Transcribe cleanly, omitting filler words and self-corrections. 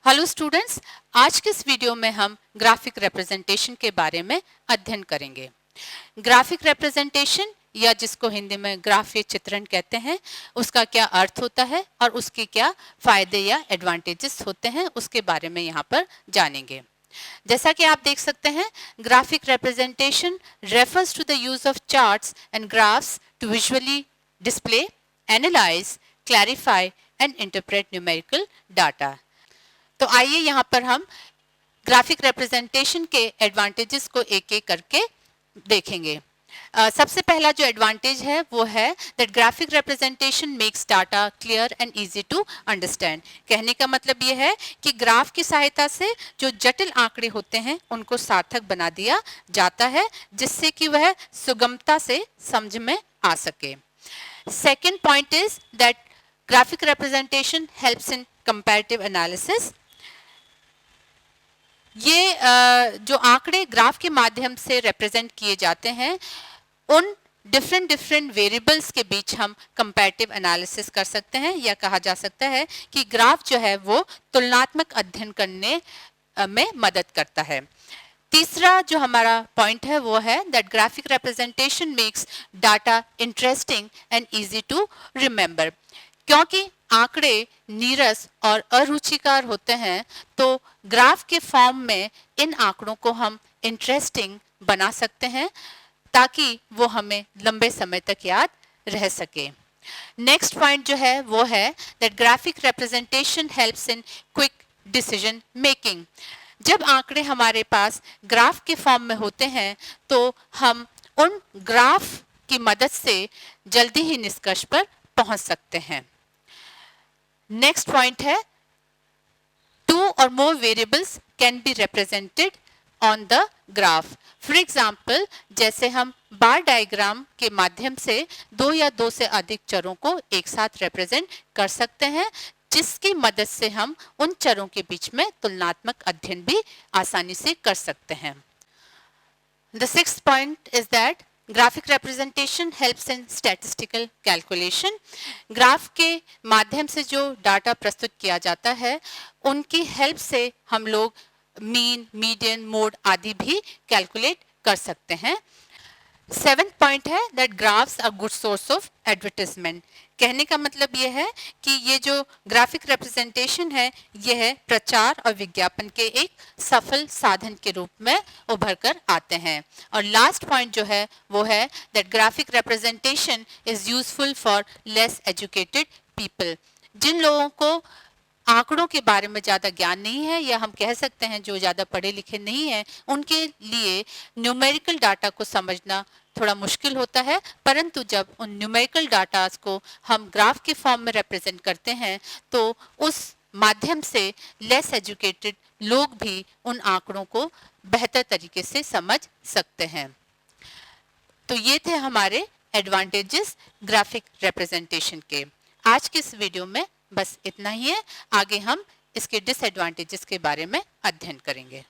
Hello students, आज के इस वीडियो में हम ग्राफिक रिप्रेजेंटेशन के बारे में अध्ययन करेंगे। ग्राफिक रिप्रेजेंटेशन या जिसको हिंदी में ग्राफिक चित्रण कहते हैं, उसका क्या अर्थ होता है और उसके क्या फायदे या एडवांटेजेस होते हैं, उसके बारे में यहाँ पर जानेंगे। जैसा कि आप देख सकते हैं, graphic representation refers to the use of charts and graphs to visually display, analyse, clarify and interpret numerical data. तो आइए यहाँ पर हम ग्राफिक रिप्रेजेंटेशन के एडवांटेजेस को एक एक करके देखेंगे। सबसे पहला जो एडवांटेज है वो है that graphic representation makes data clear and easy to understand. कहने का मतलब ये है कि ग्राफ की सहायता से जो जटिल आंकड़े होते हैं उनको सार्थक बना दिया जाता है, जिससे कि वह सुगमता से समझ में आ सके। Second point is that graphic representation helps in comparative analysis. ये जो आंकड़े ग्राफ के माध्यम से रिप्रेजेंट किए जाते हैं, उन डिफरेंट वेरिएबल्स के बीच हम कंपैरेटिव एनालिसिस कर सकते हैं, या कहा जा सकता है कि ग्राफ जो है वो तुलनात्मक अध्ययन करने में मदद करता है। तीसरा जो हमारा पॉइंट है वो है that graphic representation makes data interesting and easy to remember. क्योंकि आंकड़े नीरस और अरुचिकर होते हैं, तो ग्राफ के फॉर्म में इन आंकड़ों को हम इंटरेस्टिंग बना सकते हैं ताकि वो हमें लंबे समय तक याद रह सके। नेक्स्ट पॉइंट जो है वो है that graphic representation helps in quick decision making. जब आंकड़े हमारे पास ग्राफ के फॉर्म में होते हैं तो हम उन ग्राफ की मदद से जल्दी ही निष्कर्ष पर पहुंच सकते हैं। नेक्स्ट पॉइंट है two or more variables can be represented on the graph. For example, जैसे हम बार डायग्राम के माध्यम से दो या दो से अधिक चरों को एक साथ रिप्रेजेंट कर सकते हैं, जिसकी मदद से हम उन चरों के बीच में तुलनात्मक अध्ययन भी आसानी से कर सकते हैं। The sixth point is that graphic representation helps in statistical calculation. Graph के माध्यम से जो डाटा प्रस्तुत किया जाता है, उनकी हेल्प से हम लोग मीन, मीडियन, मोड आदि भी कैलकुलेट कर सकते हैं। सेवेंथ पॉइंट है that graphs are good source of advertisement. कहने का मतलब यह है कि ये जो ग्राफिक रिप्रेजेंटेशन है, यह प्रचार और विज्ञापन के एक सफल साधन के रूप में उभर कर आते हैं। और लास्ट पॉइंट जो है वो है that graphic representation is useful for less educated people. जिन लोगों को आंकड़ों के बारे में ज़्यादा ज्ञान नहीं है, या हम कह सकते हैं जो ज़्यादा पढ़े लिखे नहीं हैं, उनके लिए न्यूमेरिकल डाटा को समझना थोड़ा मुश्किल होता है। परंतु जब उन न्यूमेरिकल डाटास को हम ग्राफ के फॉर्म में रिप्रेजेंट करते हैं, तो उस माध्यम से लेस एजुकेटेड लोग भी उन आंकड़ों को बेहतर तरीके से समझ सकते हैं। तो ये थे हमारे एडवांटेजेस ग्राफिक रिप्रेजेंटेशन के। आज के इस वीडियो में बस इतना ही है। आगे हम इसके डिसएडवांटेजेस के बारे में अध्ययन करेंगे।